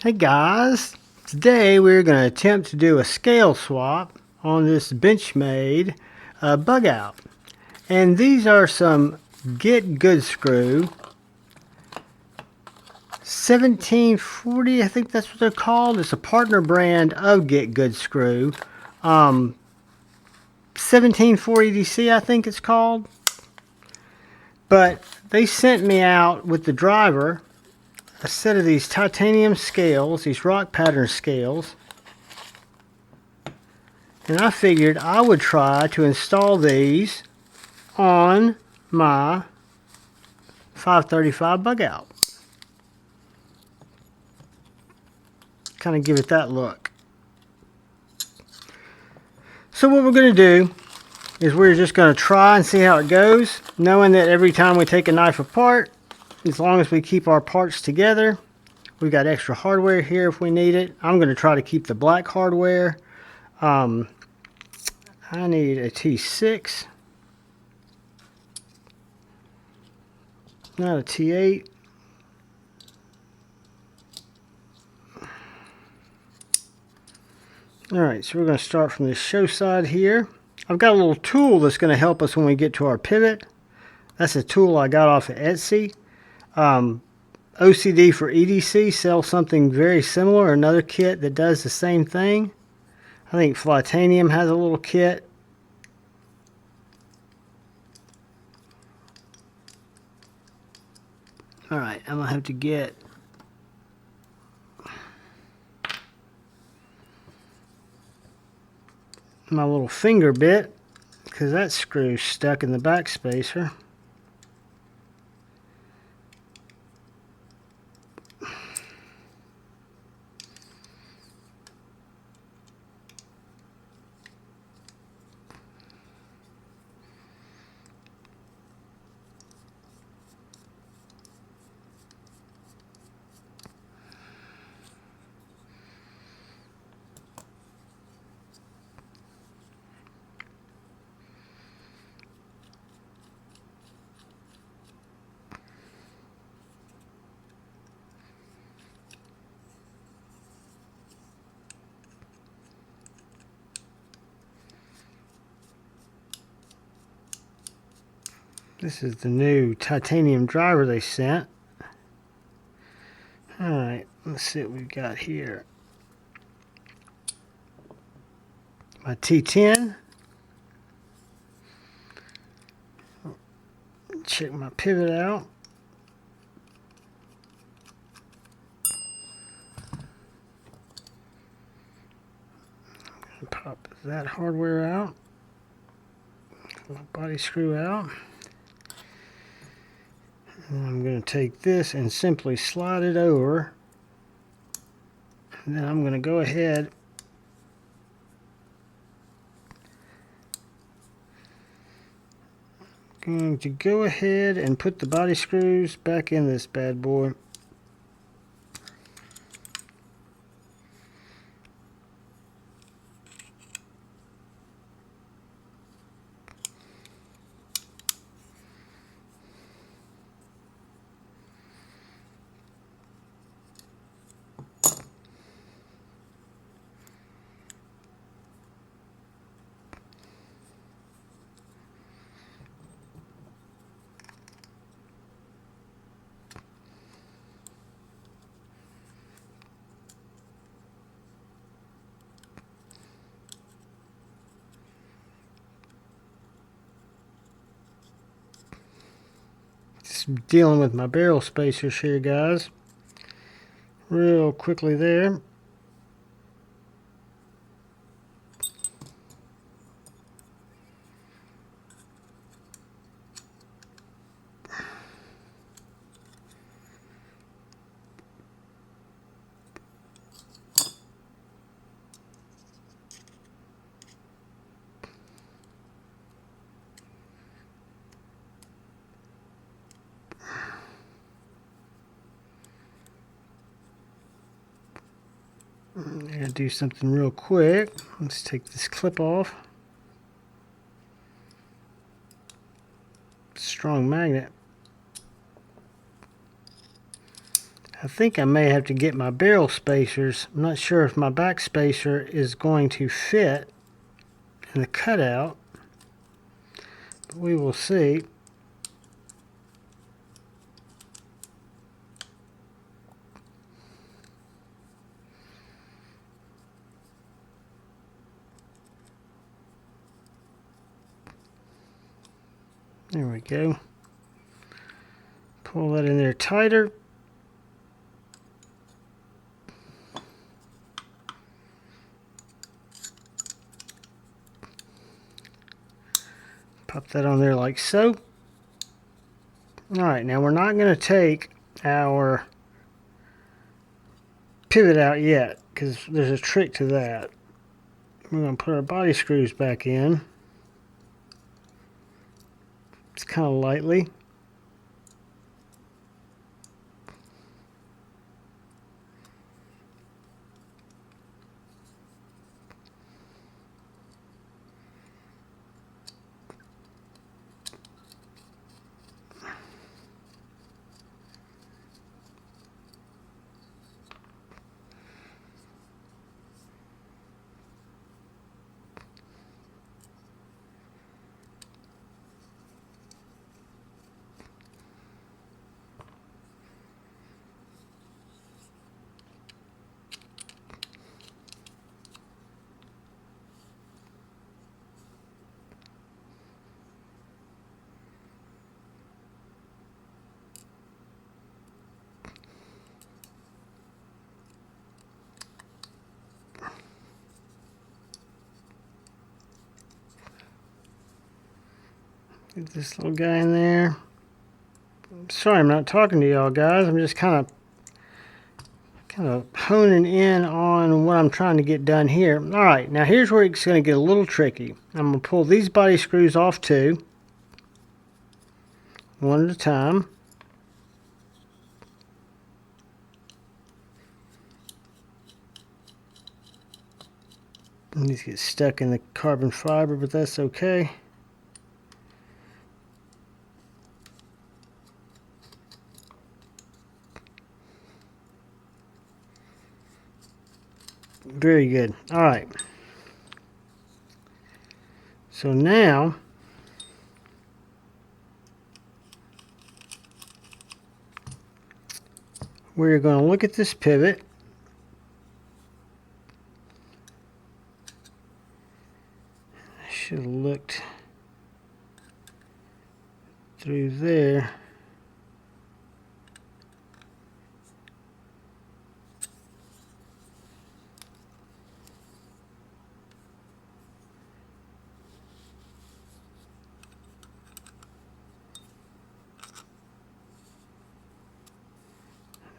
Hey guys, today we're going to attempt to do a scale swap on this Benchmade bug out. And these are some Get Good screw, 1740, I think that's what they're called. It's a partner brand of Get Good screw. 1740 DC I think it's called. But they sent me out with the driver a set of these titanium scales, these rock pattern scales. And I figured I would try to install these on my 535 bug out. Kind of give it that look. So what we're going to do is we're just going to try and see how it goes, knowing that every time we take a knife apart, as long as we keep our parts together, we've got extra hardware here if we need it. I'm going to try to keep the black hardware. I need a T6, not a T8. Alright, so we're going to start from the show side here. I've got a little tool that's going to help us when we get to our pivot. That's a tool I got off of Etsy. OCD for EDC sells something very similar, another kit that does the same thing. I think Flytanium has a little kit. Alright, I'm going to have to get my little finger bit because that screw's stuck in the back spacer. This is the new titanium driver they sent. Alright, let's see what we've got here. My T10. Check my pivot out. Pop that hardware out. Body screw out. And I'm going to take this and simply slide it over. And then I'm going to go ahead and put the body screws back in this bad boy. Just dealing with my barrel spacers here, guys. Real quickly there. I'm going to do something real quick. Let's take this clip off. Strong magnet. I think I may have to get my barrel spacers. I'm not sure if my back spacer is going to fit in the cutout, but we will see. There we go. Pull that in there tighter. Pop that on there like so. Alright, now we're not going to take our pivot out yet because there's a trick to that. We're going to put our body screws back in. It's kind of lightly. Get this little guy in there. Sorry, I'm not talking to y'all guys. I'm just kind of honing in on what I'm trying to get done here. All right, now here's where it's going to get a little tricky. I'm going to pull these body screws off too, one at a time. And these get stuck in the carbon fiber, but that's okay. Very good. All right. So now we're going to look at this pivot. I should have looked through there.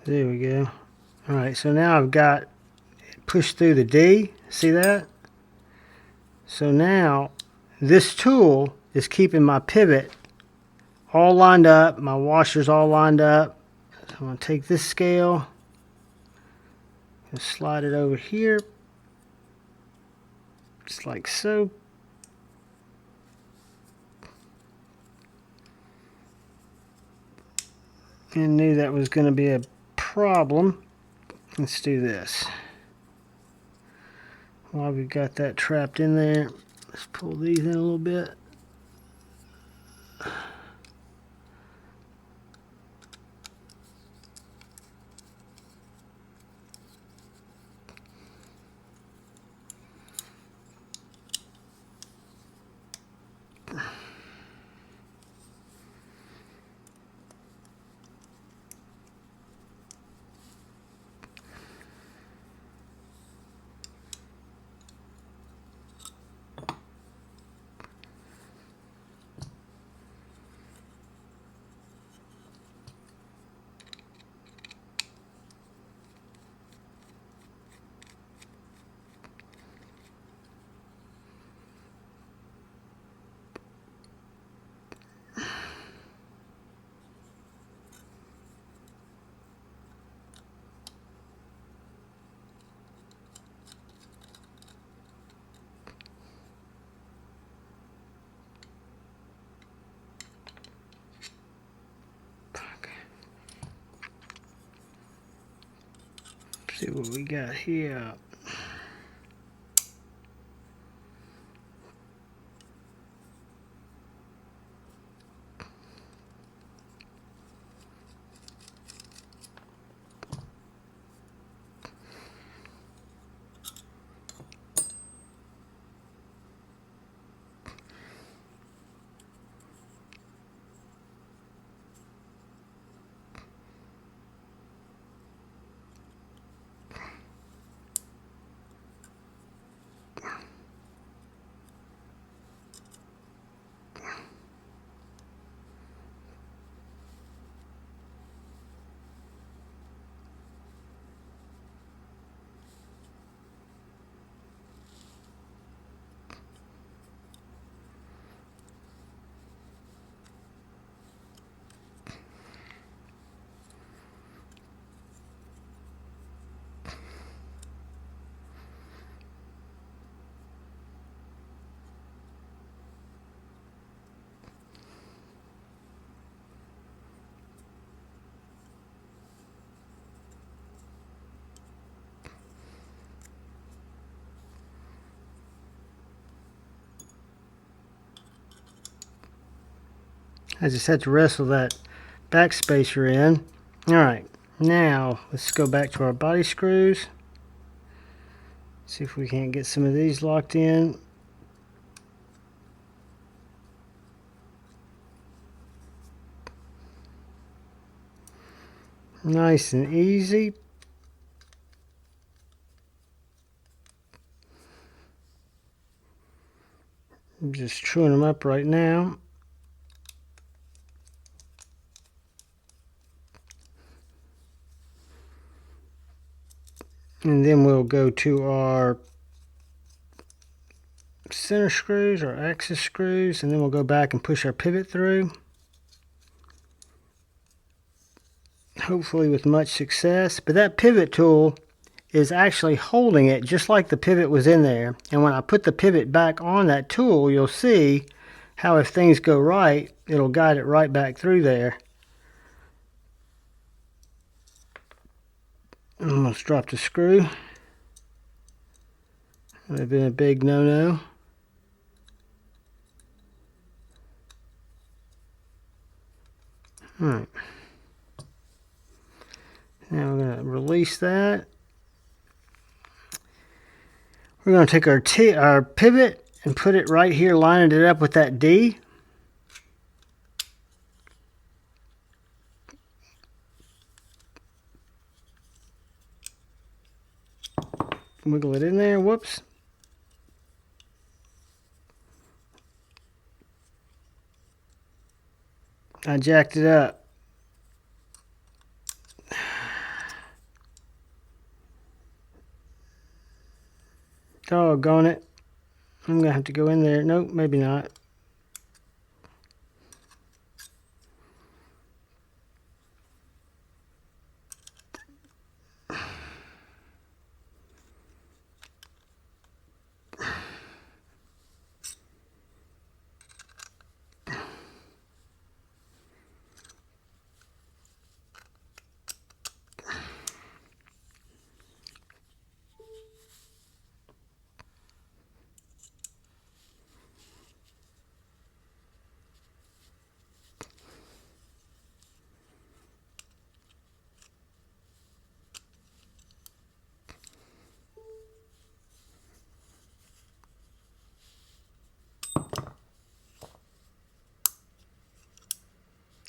There we go. All right, so now I've got it pushed through the D. See that? So now this tool is keeping my pivot all lined up, my washers all lined up. So I'm going to take this scale and slide it over here, just like so. And knew that was going to be a problem. Let's do this. While we've got that trapped in there, let's pull these in a little bit. see what we got here. I just had to wrestle that back spacer in. Alright, now let's go back to our body screws. See if we can't get some of these locked in. Nice and easy. I'm just truing them up right now. And then we'll go to our center screws, our axis screws, and then we'll go back and push our pivot through. Hopefully with much success. But that pivot tool is actually holding it just like the pivot was in there. And when I put the pivot back on that tool, you'll see how if things go right, it'll guide it right back through there. Almost dropped a screw. That would have been a big no-no. Alright. Now we're going to release that. We're going to take our pivot and put it right here, lining it up with that D. Wiggle it in there. Whoops. I jacked it up. Doggone it. I'm going to have to go in there. Nope, maybe not.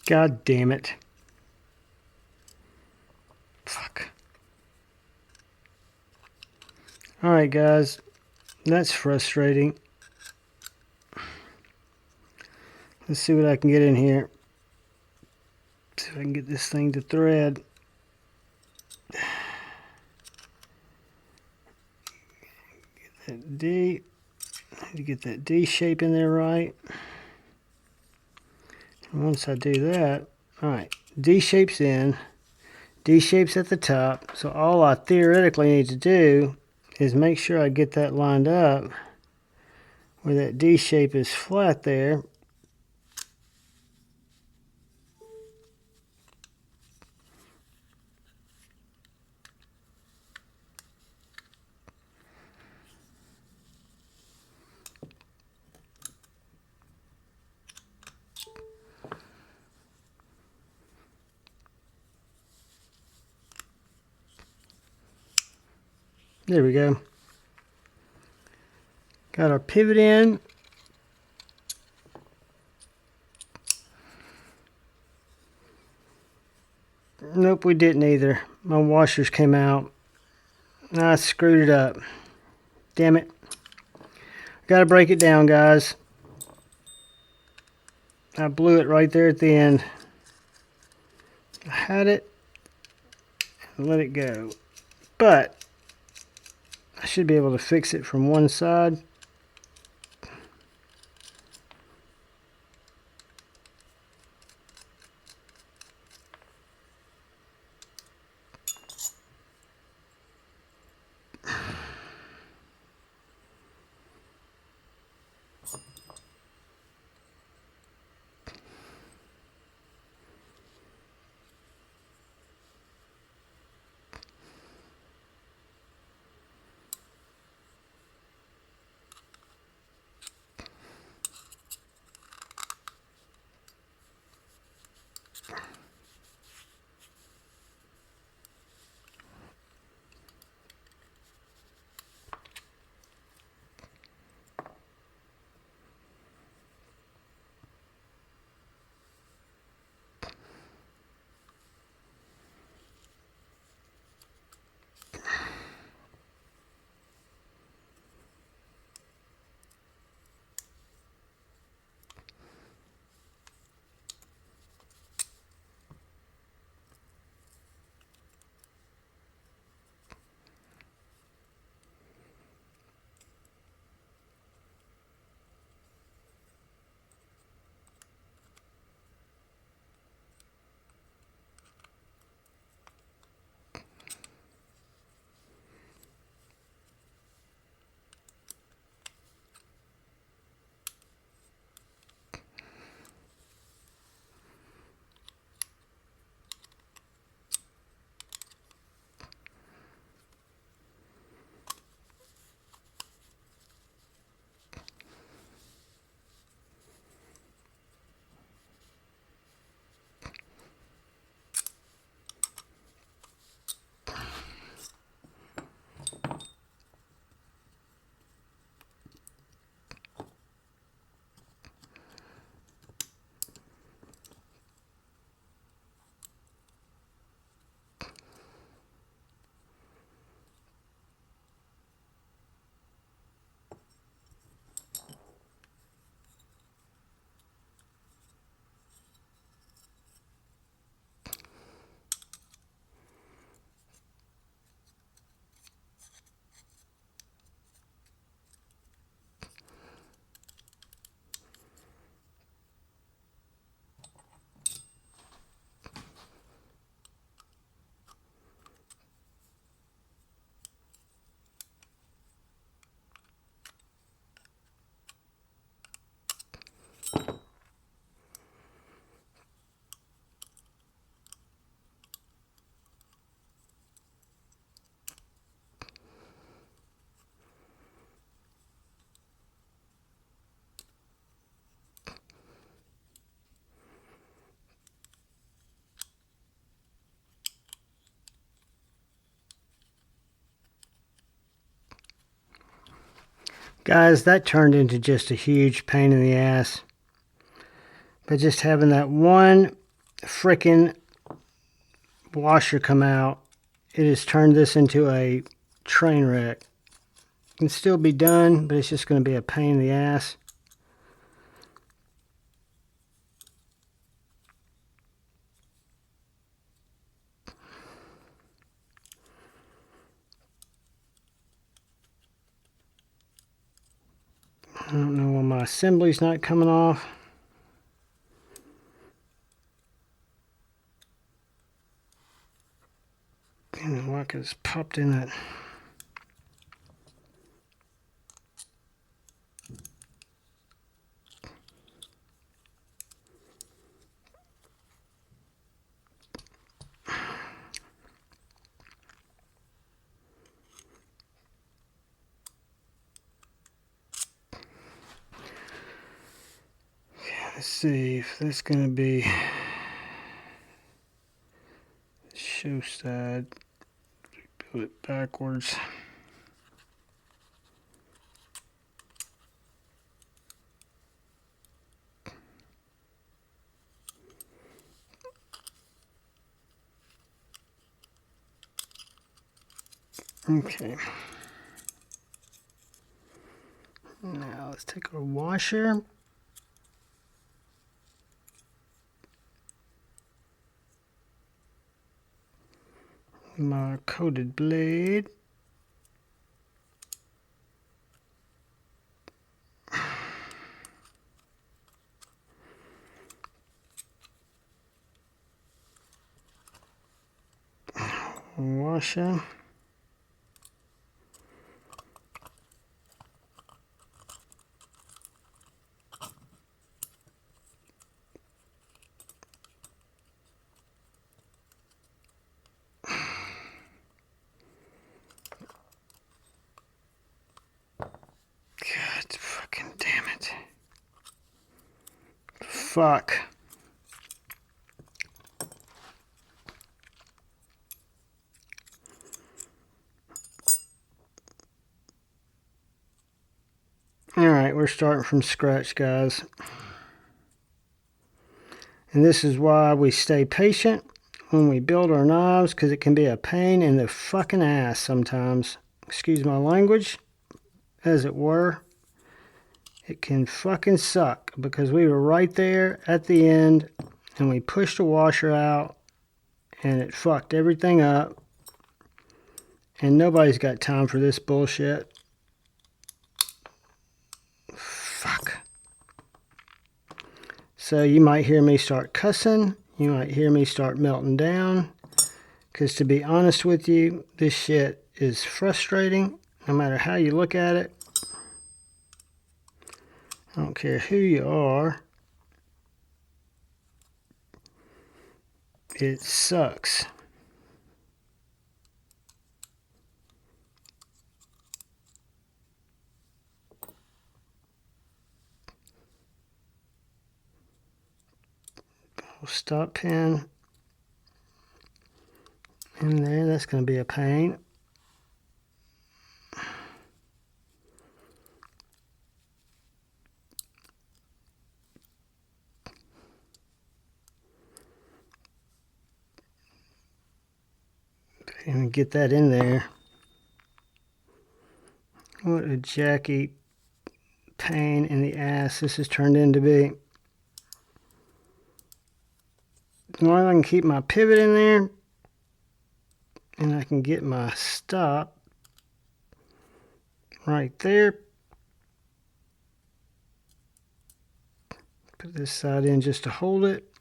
God damn it. Fuck. Alright guys, that's frustrating. Let's see what I can get in here. See if I can get this thing to thread. Get that D. I need to get that D shape in there right. And once I do that, alright, D shape's in. D shape's at the top. So all I theoretically need to do is make sure I get that lined up where that D shape is flat there. There we go. Got our pivot in. Nope, we didn't either. My washers came out. I screwed it up. Damn it. Gotta break it down, guys. I blew it right there at the end. I had it and let it go. But I should be able to fix it from one side. Guys, that turned into just a huge pain in the ass. But just having that one frickin' washer come out, it has turned this into a train wreck. It can still be done, but it's just going to be a pain in the ass. I don't know why my assembly's not coming off. And why it's popped in that. Let's see if that's going to be show side. Put it backwards. Okay. Now let's take our washer. My coated blade. Washer. God fucking damn it. Fuck. Alright, we're starting from scratch, guys. And this is why we stay patient when we build our knives, because it can be a pain in the fucking ass sometimes. Excuse my language, as it were. It can fucking suck because we were right there at the end and we pushed the washer out and it fucked everything up. And nobody's got time for this bullshit. Fuck. So you might hear me start cussing. You might hear me start melting down. Because to be honest with you, this shit is frustrating no matter how you look at it. I don't care who you are. It sucks. Stop pin in there. That's going to be a pain. And get that in there. What a jacky pain in the ass this has turned into be. As long as I can keep my pivot in there and I can get my stop right there. Put this side in just to hold it.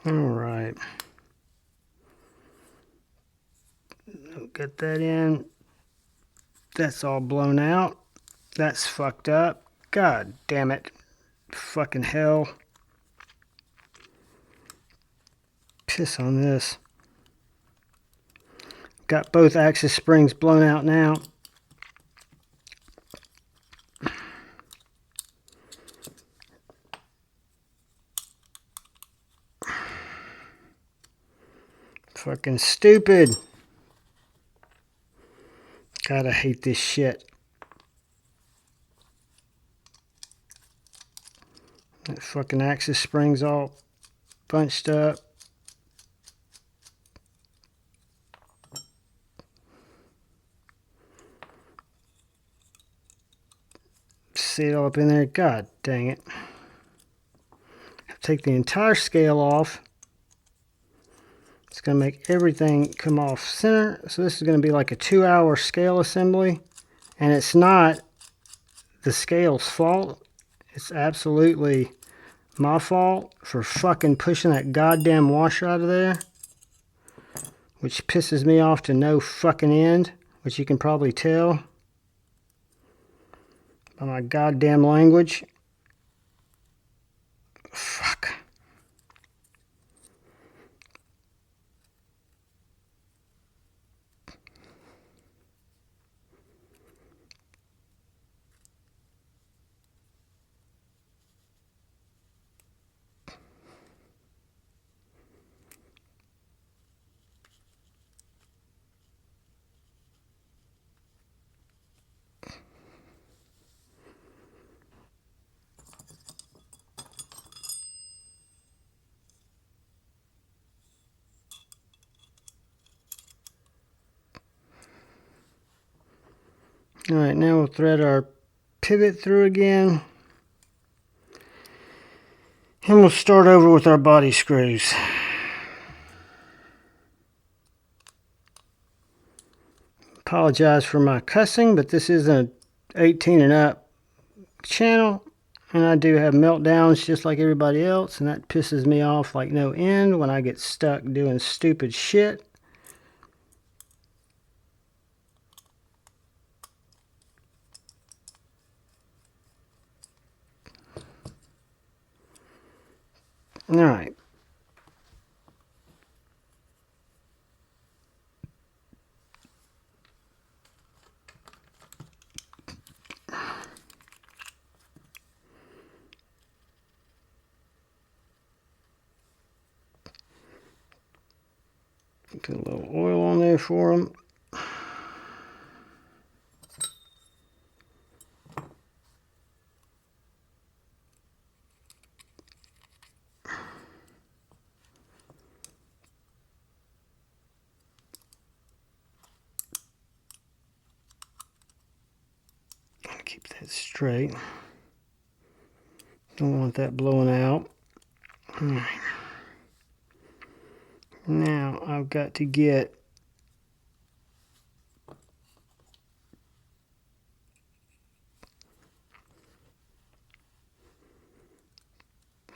All right. Get that in. That's all blown out. That's fucked up. God damn it. Fucking hell. Piss on this. Got both axis springs blown out now. Fucking stupid. God, I hate this shit. That fucking axis spring's all bunched up. See it all up in there. God dang it. Take the entire scale off. It's going to make everything come off center. So this is going to be like a 2-hour scale assembly. And it's not the scale's fault. It's absolutely my fault for fucking pushing that goddamn washer out of there. Which pisses me off to no fucking end. Which you can probably tell by my goddamn language. Fuck. Alright, now we'll thread our pivot through again. And we'll start over with our body screws. Apologize for my cussing, but this is an 18 and up channel. And I do have meltdowns just like everybody else. And that pisses me off like no end when I get stuck doing stupid shit. Alright. Put a little oil on there for them. Keep that straight. Don't want that blowing out. All right. Now I've got to get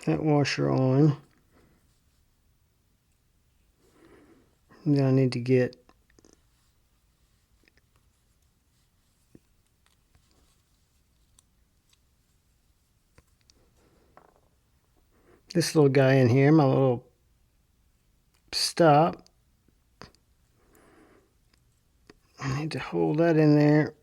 that washer on. Then I need to get this little guy in here, my little stop. I need to hold that in there.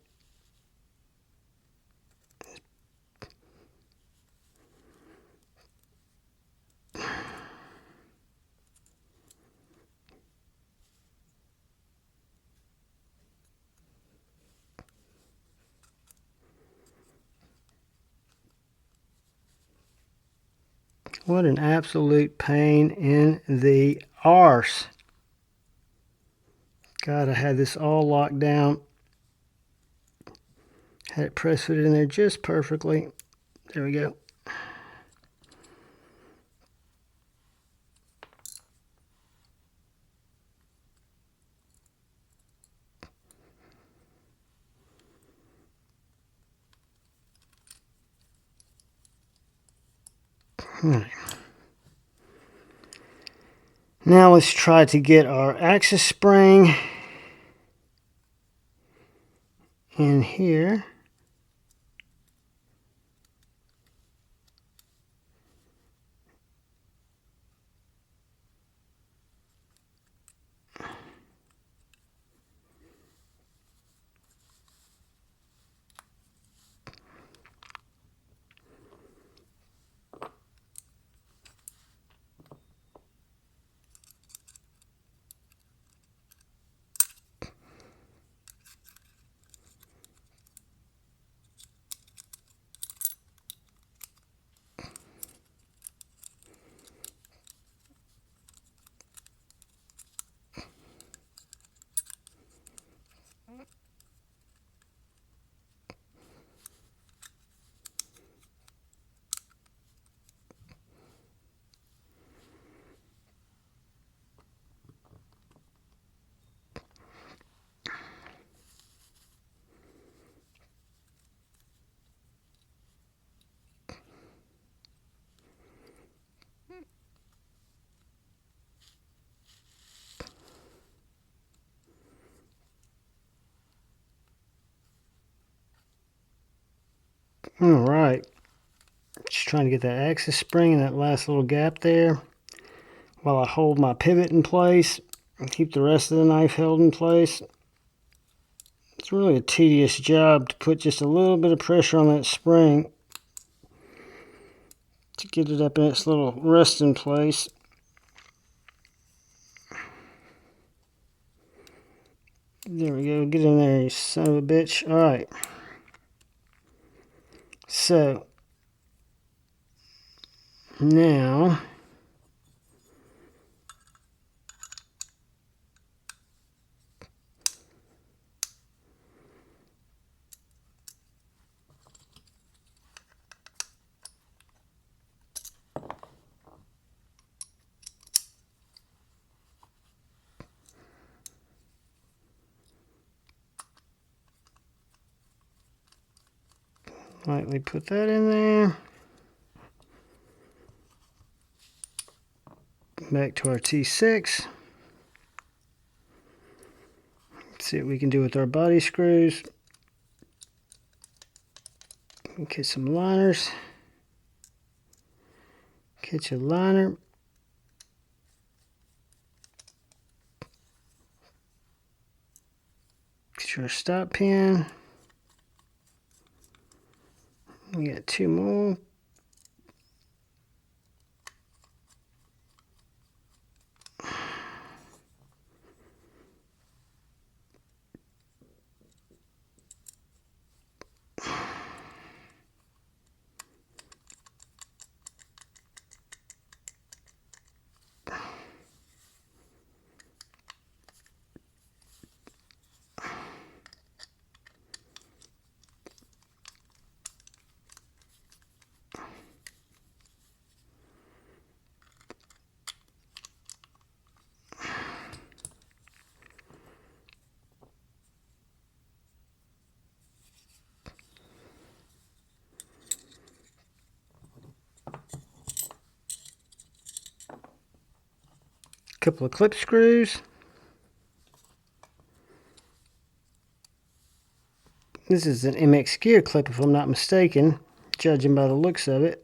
What an absolute pain in the arse. God, I had this all locked down. Had it press fitted in there just perfectly. There we go. All right. Now let's try to get our axis spring in here. All right. Just trying to get that axis spring in that last little gap there while I hold my pivot in place and keep the rest of the knife held in place. It's really a tedious job to put just a little bit of pressure on that spring to get it up in its little resting place. There we go. Get in there, you son of a bitch. All right. So now Lightly put that in there. Back to our T6. See what we can do with our body screws. Get some liners. Get your liner. Get your stop pin. We got 2 more. Couple of clip screws. This is an MX gear clip if I'm not mistaken, judging by the looks of it.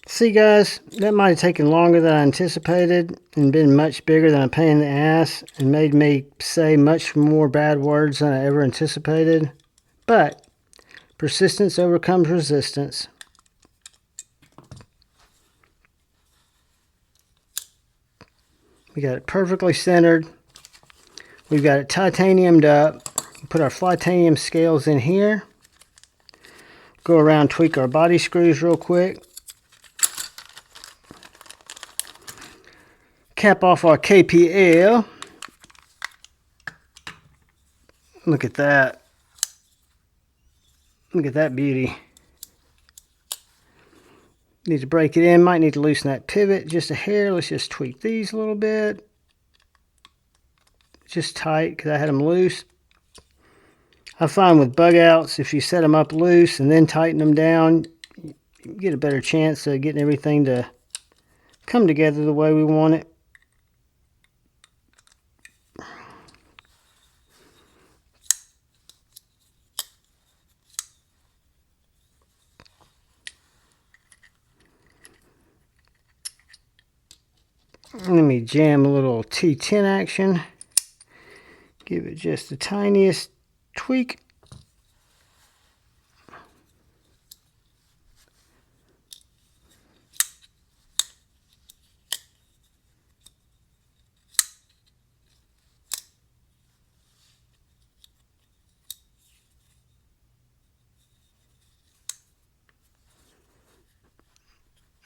See guys, that might have taken longer than I anticipated and been much bigger than a pain in the ass and made me say much more bad words than I ever anticipated. But persistence overcomes resistance. We got it perfectly centered. We've got it titaniumed up. Put our titanium scales in here. Go around, tweak our body screws real quick. Cap off our KPL. Look at that. Look at that beauty. Need to break it in. Might need to loosen that pivot just a hair. Let's just tweak these a little bit. Just tight because I had them loose. I find with bug outs, if you set them up loose and then tighten them down, you get a better chance of getting everything to come together the way we want it. Let me jam a little T10 action. Give it just the tiniest tweak.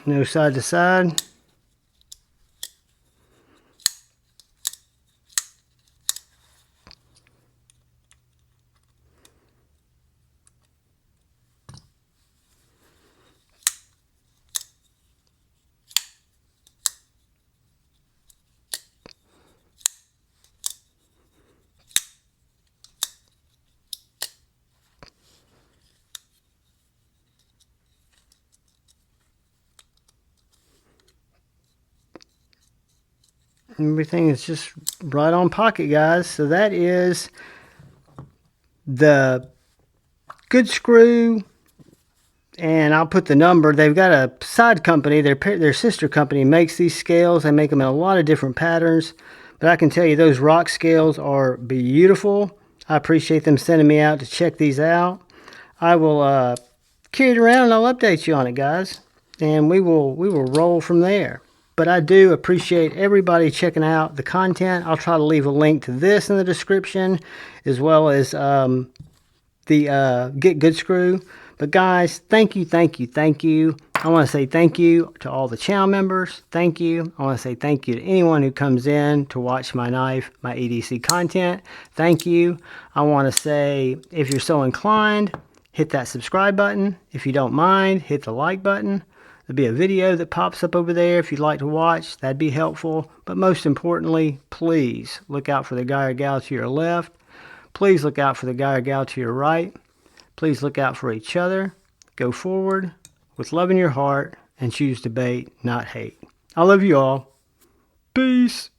No side to side. Everything is just right on pocket, guys. So that is the good screw, and I'll put the number. They've got a side company, their sister company makes these scales. They make them in a lot of different patterns, but I can tell you those rock scales are beautiful. I appreciate them sending me out to check these out. I will carry it around and I'll update you on it, guys, and we will roll from there. But I do appreciate everybody checking out the content. I'll try to leave a link to this in the description, as well as the Get Good Screw. But guys, thank you, thank you, thank you. I want to say thank you to all the channel members. Thank you. I want to say thank you to anyone who comes in to watch my knife, my EDC content. Thank you. I want to say, if you're so inclined, hit that subscribe button. If you don't mind, hit the like button. There'll be a video that pops up over there if you'd like to watch. That'd be helpful. But most importantly, please look out for the guy or gal to your left. Please look out for the guy or gal to your right. Please look out for each other. Go forward with love in your heart and choose to bait, not hate. I love you all. Peace.